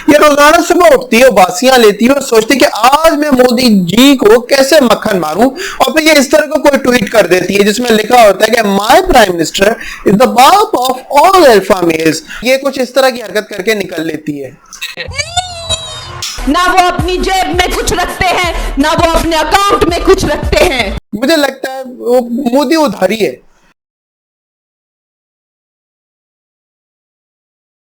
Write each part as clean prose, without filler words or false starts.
ये रोजाना सुबह उठती है, बासियां लेती है और सोचती है कि आज मैं मोदी जी को कैसे मक्खन मारूं, और फिर ये इस तरह का कोई ट्वीट कर देती है जिसमें लिखा होता है कि my prime minister is the बाप ऑफ ऑल अल्फा मेल्स। ये कुछ इस तरह की हरकत करके निकल लेती है। ना वो अपनी जेब में कुछ रखते हैं, ना वो अपने अकाउंट में कुछ रखते हैं। मुझे लगता है वो मोदी उधारी है।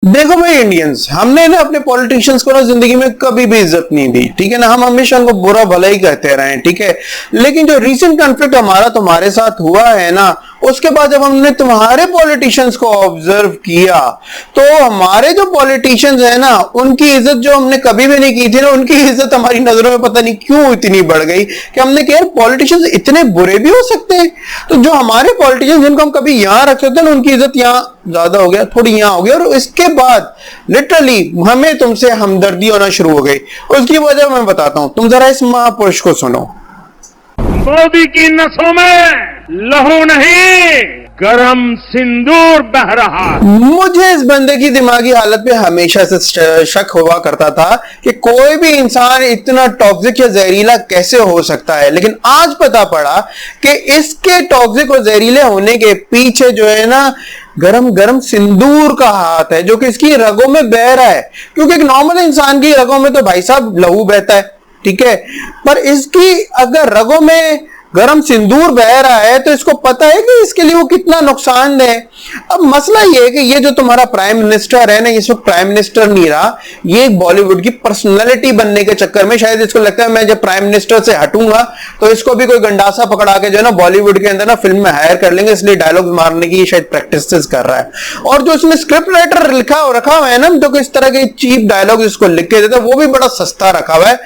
देखो भाई इंडियंस, हमने ना अपने पॉलिटिशियंस को ना जिंदगी में कभी भी इज्जत नहीं दी, ठीक है ना। हम हमेशा उनको बुरा भला ही कहते रहे, ठीक है। लेकिन जो रीसेंट कॉन्फ्लिक्ट हमारा तुम्हारे साथ हुआ है ना, उसके बाद जब हमने तुम्हारे पॉलिटिशियंस को ऑब्जर्व किया तो हमारे जो पॉलिटिशियंस है ना, उनकी इज्जत जो हमने कभी भी नहीं की थी ना, उनकी इज्जत हमारी नजरों में पता नहीं क्यों इतनी बढ़ गई कि हमने कहा यार पॉलिटिशियंस इतने बुरे भी हो सकते हैं। तो जो हमारे पॉलिटिशियंस जिनको हम कभी यहां रखते थे ना, उनकी इज्जत यहां ज्यादा हो गया, थोड़ी यहां हो गई, और इसके बाद लिटरली हमें तुमसे हमदर्दी होना शुरू हो गई। उसकी वजह मैं बताता हूं, तुम जरा इस महापुरुष को सुनो। मोदी की नसों में लहू नहीं, गरम सिंदूर बह रहा है। मुझे इस बंदे की दिमागी हालत पे हमेशा से शक हुआ करता था कि कोई भी इंसान इतना टॉक्सिक या जहरीला कैसे हो सकता है, लेकिन आज पता पड़ा कि इसके टॉक्सिक और जहरीले होने के पीछे जो है ना, गरम गरम सिंदूर का हाथ है जो कि इसकी रगों में बह रहा है। क्योंकि एक नॉर्मल इंसान की रगों में तो भाई साहब लहू बहता है, ठीक है, पर इसकी अगर रगों में गरम सिंदूर बह रहा है तो इसको पता है कि इसके लिए वो कितना नुकसान है। अब मसला ये है कि ये जो तुम्हारा प्राइम मिनिस्टर है ना, ये सिर्फ प्राइम मिनिस्टर नहीं रहा, ये एक बॉलीवुड की पर्सनैलिटी बनने के चक्कर में शायद इसको लगता है मैं जब प्राइम मिनिस्टर से हटूंगा तो इसको भी कोई गंडासा पकड़ा के जो है ना बॉलीवुड के अंदर ना फिल्म में हायर कर लेंगे, इसलिए डायलॉग मारने की शायद प्रैक्टिस कर रहा है। और जो इसमें स्क्रिप्ट राइटर रखा हुआ है ना, जो कि इस तरह के चीप डायलॉग इसको लिख के देता है, वो भी बड़ा सस्ता रखा हुआ है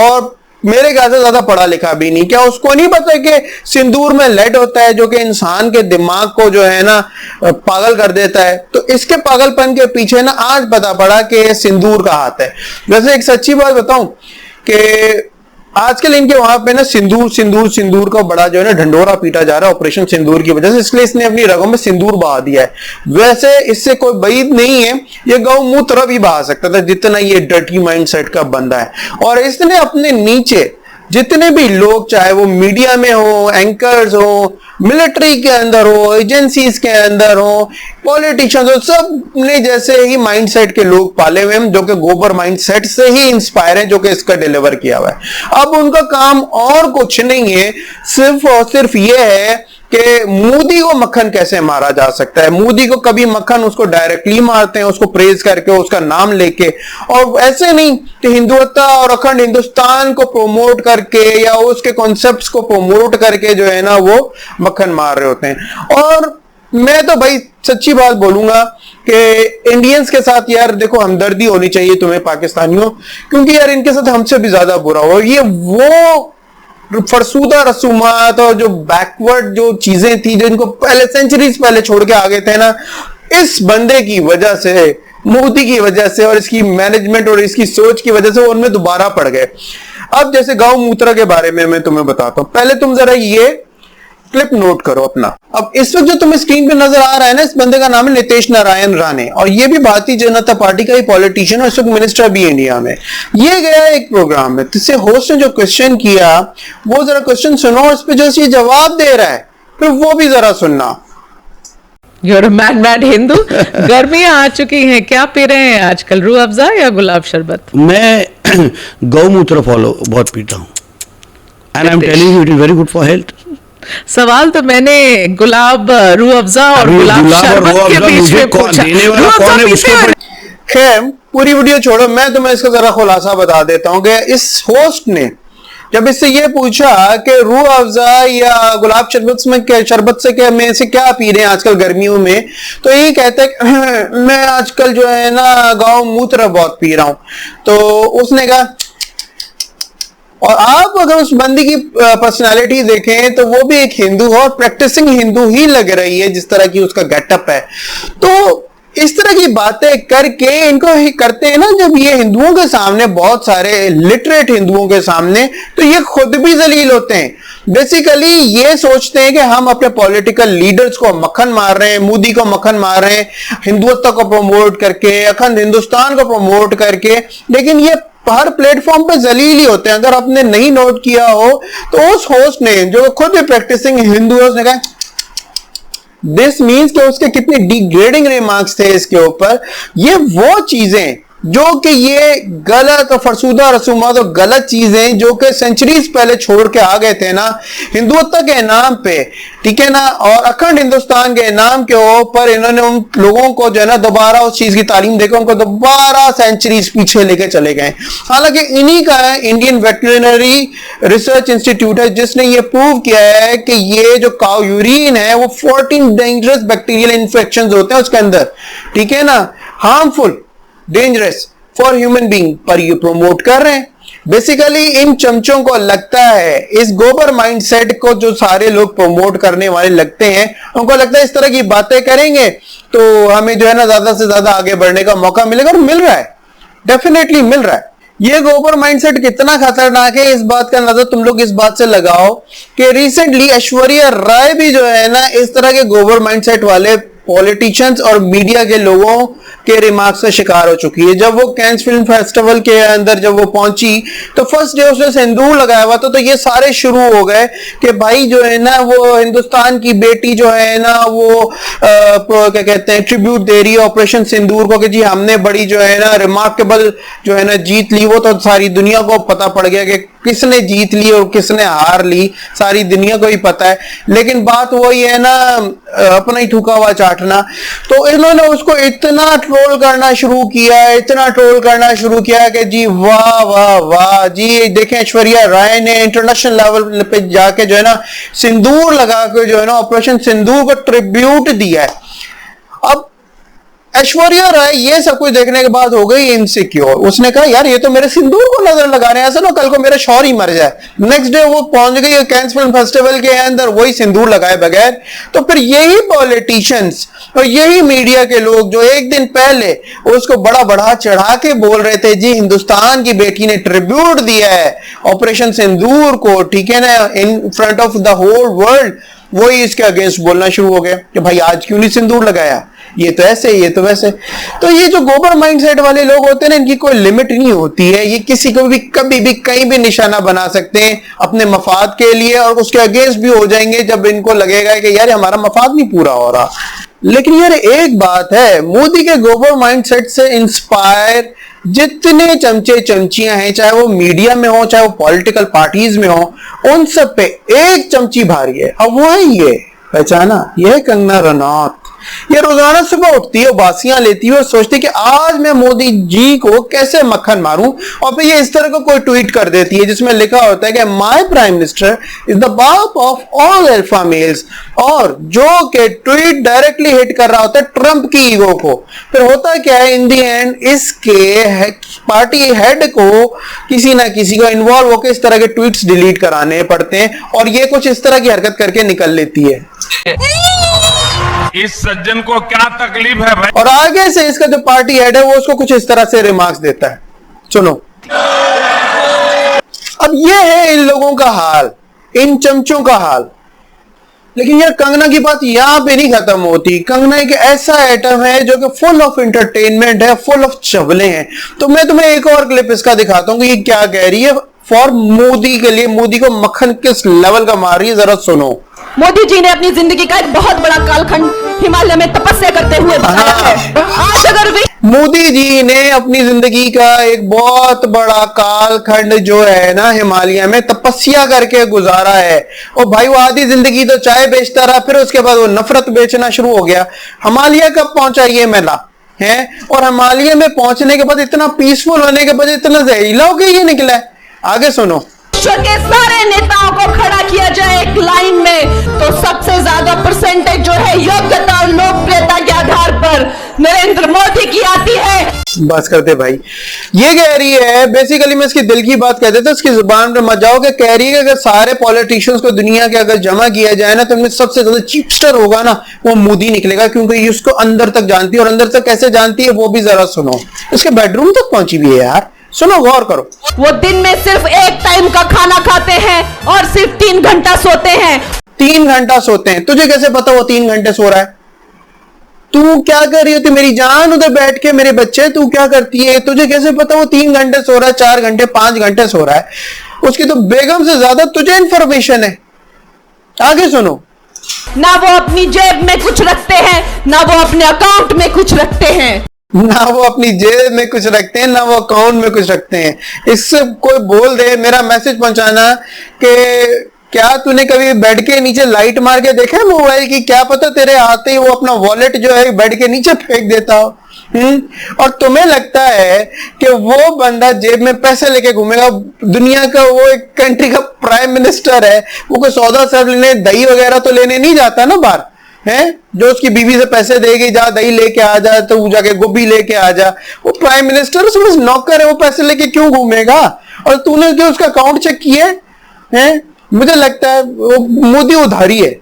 और मेरे ख्याल से ज्यादा पढ़ा लिखा भी नहीं। क्या उसको नहीं पता कि सिंदूर में लेड होता है जो कि इंसान के दिमाग को जो है ना पागल कर देता है। तो इसके पागलपन के पीछे ना आज पता पड़ा कि सिंदूर का हाथ है। वैसे एक सच्ची बात बताऊं कि आजकल इनके वहां पे ना सिंदूर का बड़ा जो है ना ढंडोरा पीटा जा रहा है ऑपरेशन सिंदूर की वजह से, इसलिए इसने अपनी रगों में सिंदूर बहा दिया है। वैसे इससे कोई बईद नहीं है, ये गौमूत्र भी बहा सकता था जितना ये डर्टी माइंडसेट का बंदा है। और इसने अपने नीचे जितने भी लोग, चाहे वो मीडिया में हो, एंकर्स हो, मिलिट्री के अंदर हो, एजेंसीज के अंदर हो, पॉलिटिशियंस हो, सब ने जैसे ही माइंडसेट के लोग पाले हुए हैं जो कि गोबर माइंडसेट से ही इंस्पायर है, जो कि इसका डिलीवर किया हुआ है। अब उनका काम और कुछ नहीं है, सिर्फ और सिर्फ ये है कि मोदी को मक्खन कैसे मारा जा सकता है। मोदी को कभी मक्खन उसको डायरेक्टली मारते हैं, उसको प्रेज करके, उसका नाम लेके, और ऐसे नहीं कि हिंदुत्व और अखंड हिंदुस्तान को प्रमोट करके या उसके कॉन्सेप्ट्स को प्रमोट करके जो है ना वो मक्खन मार रहे होते हैं। और मैं तो भाई सच्ची बात बोलूंगा कि इंडियंस के साथ यार देखो हमदर्दी होनी चाहिए तुम्हें पाकिस्तानियों, क्योंकि यार इनके साथ हमसे भी ज्यादा बुरा हो। ये वो फरसूदा रसूमात और जो बैकवर्ड जो चीजें थी जो इनको पहले सेंचुरीज पहले छोड़ के आ गए थे ना, इस बंदे की वजह से, मोदी की वजह से और इसकी मैनेजमेंट और इसकी सोच की वजह से वो उनमें दोबारा पड़ गए। अब जैसे गौ मूत्र के बारे में मैं तुम्हें बताता हूं, पहले तुम जरा ये क्लिप नोट करो अपना। अब इस वक्त जो तुम्हें स्क्रीन पे नजर आ रहा है ना, इस बंदे का नाम है नितेश नारायण राणे, और ये भी भारतीय जनता पार्टी का ही पॉलिटिशियन और इस वक्त मिनिस्टर भी इंडिया में। ये गया एक प्रोग्राम में, जिससे होस्ट ने जो क्वेश्चन किया वो जरा क्वेश्चन सुनो, इस पे जो ये जवाब दे रहा है फिर वो भी जरा सुनना। You're a mad Hindu. गर्मियां आ चुकी हैं, क्या पी रहे हैं आजकल, रूह अफ़ज़ा या गुलाब शरबत? मैं गौमूत्र फॉलो बहुत पीता हूँ, and I am telling you it is very good for health. सवाल तो मैंने गुलाब, रूह अफ़ज़ा और गुलाब शरबत के बीच में पूछा। खैर पूरी वीडियो छोड़ो, मैं तुम्हें इसका जरा खुलासा बता देता हूं कि इस होस्ट ने जब इससे ये पूछा कि रूह अफ़ज़ा या गुलाब शरबत से क्या में से क्या पी रहे हैं आजकल गर्मियों में, तो ये कहता है मैं आजकल जो है ना गौ मूत्र बहुत पी रहा हूं। तो उसने कहा, और आप अगर उस बंदी की पर्सनालिटी देखें तो वो भी एक हिंदू है और प्रैक्टिसिंग हिंदू ही लग रही है जिस तरह की उसका गेटअप है। तो इस तरह की बातें करके इनको ही करते हैं ना, जब ये हिंदुओं के सामने, बहुत सारे लिटरेट हिंदुओं के सामने, तो ये खुद भी जलील होते हैं। बेसिकली ये सोचते हैं कि हम अपने पॉलिटिकल लीडर्स को मक्खन मार रहे हैं, मोदी को मक्खन मार रहे हैं, हिंदुत्व को प्रमोट करके, अखंड हिंदुस्तान को प्रमोट करके, लेकिन ये हर प्लेटफॉर्म पे जलील ही होते हैं। अगर आपने नहीं नोट किया हो तो उस होस्ट ने, जो खुद भी प्रैक्टिसिंग हिंदू है, उसने कहा दिस मीन्स कि उसके कितने डिग्रेडिंग रिमार्क्स थे इसके ऊपर। ये वो चीजें जो कि ये गलत और फरसूदा रसूमात और गलत चीजें जो कि सेंचुरीज पहले छोड़ के आ गए थे ना, हिंदुत्व के नाम पे, ठीक है ना, और अखंड हिंदुस्तान के नाम के ऊपर इन्होंने उन लोगों को जो है ना दोबारा उस चीज की तालीम देकर उनको दोबारा सेंचुरीज पीछे लेके चले गए। हालांकि इन्हीं का इंडियन वेटरनरी रिसर्च इंस्टीट्यूट है जिसने ये प्रूव किया है कि ये जो काउ यूरिन है वो 14 डेंजरस बैक्टीरियल इंफेक्शंस होते हैं उसके अंदर, ठीक है ना, harmful, dangerous for human being, पर ये प्रमोट कर रहे हैं। बेसिकली इन चमचों को लगता है, इस गोबर माइंडसेट को जो सारे लोग प्रमोट करने वाले लगते हैं, उनको लगता है इस तरह की बातें करेंगे तो हमें जो है ना ज्यादा से ज्यादा आगे बढ़ने का मौका मिलेगा, और मिल रहा है, डेफिनेटली मिल रहा है। ये गोबर माइंडसेट कितना खतरनाक है, इस बात का अंदाजा तुम लोग इस बात से लगाओ कि रिसेंटली ऐश्वर्या राय भी जो है ना इस तरह के गोबर माइंडसेट वाले पॉलिटिशियंस और मीडिया के लोगों के रिमार्क्स का शिकार हो चुकी है। जब वो कैंस फिल्म फेस्टिवल के अंदर जब वो पहुंची तो फर्स्ट डे उसने सिंदूर लगाया हुआ था, तो ये सारे शुरू हो गए कि भाई जो है ना वो हिंदुस्तान की बेटी जो है ना वो क्या कहते हैं ट्रिब्यूट दे रही है ऑपरेशन सिंदूर को, कि जी हमने बड़ी जो है ना रिमार्केबल जो है ना जीत ली। वो तो सारी दुनिया को पता पड़ गया कि किसने जीत ली और किसने हार ली, सारी दुनिया को ही पता है। लेकिन बात वही है ना, अपना ही ठुका हुआ चाटना। तो इन्होंने उसको इतना ट्रोल करना शुरू किया, इतना ट्रोल करना शुरू किया कि जी वाह वाह वाह जी, देखें ऐश्वर्या राय ने इंटरनेशनल लेवल पे जाके जो है ना सिंदूर लगा के जो है ना ऑपरेशन सिंदूर को ट्रिब्यूट दिया है। अब ऐश्वर्या राय ये सब कुछ देखने के बाद हो गई इनसिक्योर। उसने कहा यार ये तो मेरे सिंदूर को नजर लगा रहे हैं, ऐसा ना कल को मेरा शौहर ही मर जाए। नेक्स्ट डे वो पहुंच गई कैंस फिल्म फेस्टिवल के अंदर वही सिंदूर लगाए बगैर। तो फिर यही पॉलिटिशियंस और यही मीडिया के लोग जो एक दिन पहले उसको बड़ा बढ़ा चढ़ा के बोल रहे थे जी हिंदुस्तान की बेटी ने ट्रिब्यूट दिया है ऑपरेशन सिंदूर को, ठीक है ना, in front of the whole world, वही इसके अगेंस्ट बोलना शुरू हो गए कि भाई आज क्यों नहीं सिंदूर लगाया, ये तो ऐसे, ये तो वैसे। तो ये जो गोबर माइंडसेट वाले लोग होते हैं ना, इनकी कोई लिमिट नहीं होती है। ये किसी को भी कभी भी कहीं भी निशाना बना सकते हैं अपने मफाद के लिए, और उसके अगेंस्ट भी हो जाएंगे जब इनको लगेगा कि यार हमारा मफाद नहीं पूरा हो रहा। लेकिन यार एक बात है, मोदी के गोबर माइंडसेट से इंस्पायर जितने चमचे चमचियां हैं, चाहे वो मीडिया में हो चाहे वो पॉलिटिकल पार्टीज में हो, उन सब पे एक चमची भारी है। अब वो है ये पहचाना, ये कंगना रनौत। ये रोजाना सुबह उठती है, बासियां लेती है और सोचती है कि आज मैं मोदी जी को कैसे मक्खन मारूं, और फिर ये इस तरह का कोई ट्वीट कर देती है जिसमें लिखा होता है कि my prime minister is the बाप ऑफ ऑल अल्फा मेल्स, और जो के ट्वीट डायरेक्टली हिट कर रहा होता है ट्रंप की ईगो को। फिर होता क्या है इन दी एंड, इसके पार्टी हेड को किसी ना किसी को इन्वॉल्व होकर इस तरह के ट्वीट्स डिलीट कराने पड़ते हैं, और ये कुछ इस तरह की हरकत करके निकल लेती है। इस सज्जन को क्या तकलीफ है भाई? और आगे से इसका जो पार्टी हेड है वो उसको कुछ इस तरह से रिमार्क्स देता है, सुनो। अब ये है इन लोगों का हाल, इन चमचों का हाल। लेकिन यार कंगना की बात यहां पे नहीं खत्म होती। कंगना एक ऐसा आइटम है जो कि फुल ऑफ एंटरटेनमेंट है, फुल ऑफ चवले हैं। तो मैं तुम्हें एक और क्लिप इसका दिखाता हूं कि ये क्या कह रही है फॉर मोदी के लिए, मोदी को मक्खन किस लेवल का मार रही है, जरा सुनो। मोदी जी ने अपनी जिंदगी का एक बहुत बड़ा कालखंड हिमालय में तपस्या करते हुए बताया है। आज अगर वे मोदी जी ने अपनी जिंदगी का एक बहुत बड़ा कालखंड जो है ना हिमालय में तपस्या करके गुजारा है। और भाई वो आधी जिंदगी तो चाय बेचता रहा, फिर उसके बाद वो नफरत बेचना शुरू हो गया। हिमालय कब पहुंचा ये मेला है, और हिमालय में पहुंचने के बाद इतना पीसफुल होने के बाद इतना जहरीला होकर ये निकला है। आगे सुनो। विश्व के सारे नेताओं को खड़ा किया जाए एक लाइन में, तो सबसे ज्यादा परसेंटेज जो है योग्यता और लोकप्रियता के आधार पर नरेंद्र मोदी की आती है। बस करते भाई, ये कह रही है बेसिकली, मैं इसकी दिल की बात कहते थे, इसकी जुबान पे मत जाओ, कि कह रही है कि अगर सारे पॉलिटिशियंस को दुनिया के अगर जमा किया जाए ना, तो उनमें सबसे ज्यादा चीपस्टर होगा ना, वो मोदी निकलेगा, क्योंकि ये उसको अंदर तक जानती है, और अंदर तक कैसे जानती है वो भी जरा सुनो, इसके बेडरूम तक पहुंची भी है यार, सुनो, गौर करो। वो दिन में सिर्फ एक टाइम का खाना खाते हैं और सिर्फ 3 घंटा सोते हैं। 3 घंटा सोते हैं? तुझे कैसे पता वो 3 घंटे सो रहा है? तू क्या कर रही होती मेरी जान उधर बैठ के? मेरे बच्चे, तू क्या करती है? तुझे कैसे पता वो 3 घंटे सो रहा है, 4 घंटे, 5 घंटे सो रहा है? उसकी तो बेगम से ज्यादा तुझे इंफॉर्मेशन है। आगे सुनो। ना वो अपनी जेब में कुछ रखते हैं, ना वो अपने अकाउंट में कुछ रखते हैं। ना वो अपनी जेब में कुछ रखते हैं, ना वो अकाउंट में कुछ रखते हैं। इससे कोई बोल दे, मेरा मैसेज पहुंचाना कि क्या तूने कभी बेड के नीचे लाइट मार के देखा है मोबाइल की? क्या पता तेरे आते ही वो अपना वॉलेट जो है बेड के नीचे फेंक देता हो। और तुम्हें लगता है कि वो बंदा जेब में पैसे लेके घूमेगा? दुनिया का वो एक कंट्री का प्राइम मिनिस्टर है, वो कोई सौदा सब लेने, दही वगैरह तो लेने नहीं जाता ना बाहर है, जो उसकी बीवी से पैसे देगी, जा दही लेके आ जा, तो जाके गोभी लेके आ जा। वो प्राइम मिनिस्टर समझ नौकर है, वो पैसे लेके क्यों घूमेगा? और तूने क्यों उसका अकाउंट चेक किए हैं? मुझे लगता है वो मोदी उधारी है,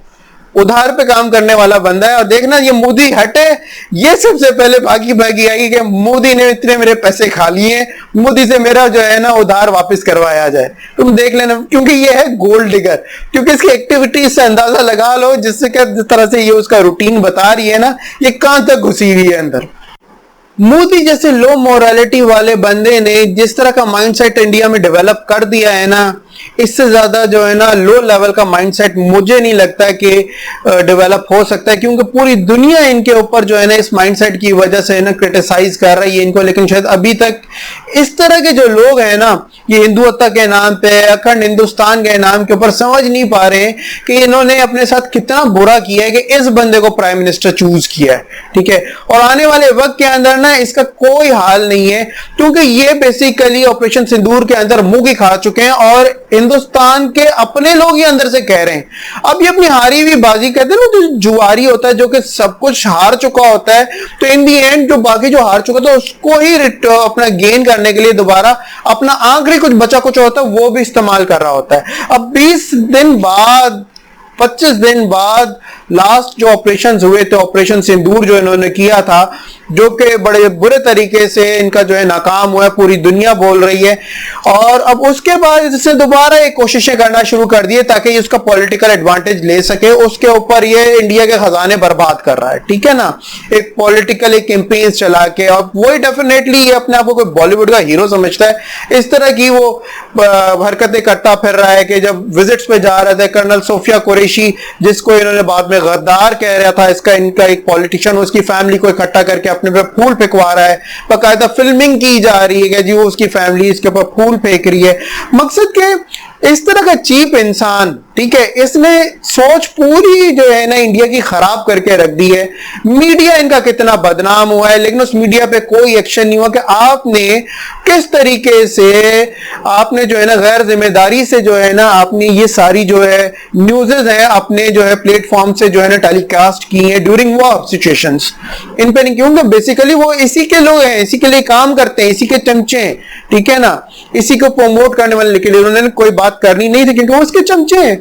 उधार पे काम करने वाला बंदा है। और देखना, ये मोदी हटे, ये सबसे पहले भागी भागी आएगी कि मोदी ने इतने मेरे पैसे खा लिए, मोदी से मेरा जो है ना उधार वापस करवाया जाए। तुम देख लेना, क्योंकि ये है गोल्ड डिगर, क्योंकि इसकी एक्टिविटीज से अंदाजा लगा लो, जिससे क्या जिस तरह से ये उसका रूटीन बता रही है ना, ये कहां तक घुसी हुई है अंदर। मोदी जैसे लो मोरालिटी वाले बंदे ने जिस तरह का माइंडसेट इंडिया में डेवलप कर दिया है ना, इससे ज्यादा जो है ना लो लेवल का माइंडसेट मुझे नहीं लगता है कि डेवलप हो सकता है, क्योंकि पूरी दुनिया इनके ऊपर जो है ना इस माइंडसेट की वजह से ना क्रिटिसाइज कर रही है इनको। लेकिन शायद अभी तक इस तरह के जो लोग हैं ना, ये हिंदुत्व के नाम पे, अखंड हिंदुस्तान के नाम के ऊपर समझ नहीं पा रहे हैं कि इन्होंने अपने साथ कितना बुरा किया है कि इस बंदे को प्राइम मिनिस्टर चूज किया है। ठीक है, और आने वाले वक्त के अंदर ना इसका कोई हाल नहीं है, क्योंकि ये बेसिकली ऑपरेशन सिंदूर के अंदर मुंह की खा चुके हैं, और हिंदुस्तान के अपने लोग ही अंदर से कह रहे हैं। अब ये अपनी हारी हुई बाजी कहते हैं ना, जो जुआरी होता है, जो कि सब कुछ हार चुका होता है, तो इन दी एंड जो बाकी जो हार चुका था उसको ही अपना गेन करने के लिए दोबारा अपना आखिरी कुछ बचा कुछ होता है वो भी इस्तेमाल कर रहा होता है। अब 20 दिन बाद, 25 दिन बाद लास्ट जो ऑपरेशन हुए थे, ऑपरेशन सिंदूर जो इन्होंने किया था, जो कि बड़े बुरे तरीके से इनका जो है नाकाम हुआ है, पूरी दुनिया बोल रही है। और अब उसके बाद इसने दोबारा एक कोशिशें करना शुरू कर दी ताकि उसका पॉलिटिकल एडवांटेज ले सके। उसके ऊपर ये इंडिया के खजाने बर्बाद कर रहा है, ठीक है ना, एक पॉलिटिकल एक कैंपेन चला के। और वही डेफिनेटली ये अपने आप को कोई बॉलीवुड का हीरो समझता है। इस तरह की वो हरकतें करता फिर रहा है कि जब विजिट्स पे जा रहे थे, कर्नल सोफिया कुरैशी, जिसको इन्होंने बाद में गद्दार कह रहा था, इसका इनका एक पॉलिटिशियन, उसकी फैमिली को इकट्ठा करके अपने पे फूल फेंकवा रहा है, बकायदा फिल्मिंग की जा रही है कि जी वो उसकी फैमिली इसके ऊपर फूल फेंक रही है। मकसद के इस तरह का चीप इंसान, ठीक है, इसने सोच पूरी जो है ना इंडिया की खराब करके रख दी है। मीडिया इनका कितना बदनाम हुआ है, लेकिन उस मीडिया पे कोई एक्शन नहीं हुआ कि आपने किस तरीके से आपने जो है ना गैर जिम्मेदारी से जो है ना आपने ये सारी जो है न्यूज़ेस हैं अपने जो है प्लेटफॉर्म से जो है ना टेलीकास्ट की है ड्यूरिंग वॉर सिचुएशंस। इन पे नहीं, क्योंकि बेसिकली वो इसी के लोग हैं, इसी के लिए काम करते हैं, इसी के चमचे हैं, ठीक है ना, इसी को प्रमोट करने वाले के लिए उन्होंने कोई बात करनी नहीं थी, क्योंकि वो उसके चमचे हैं।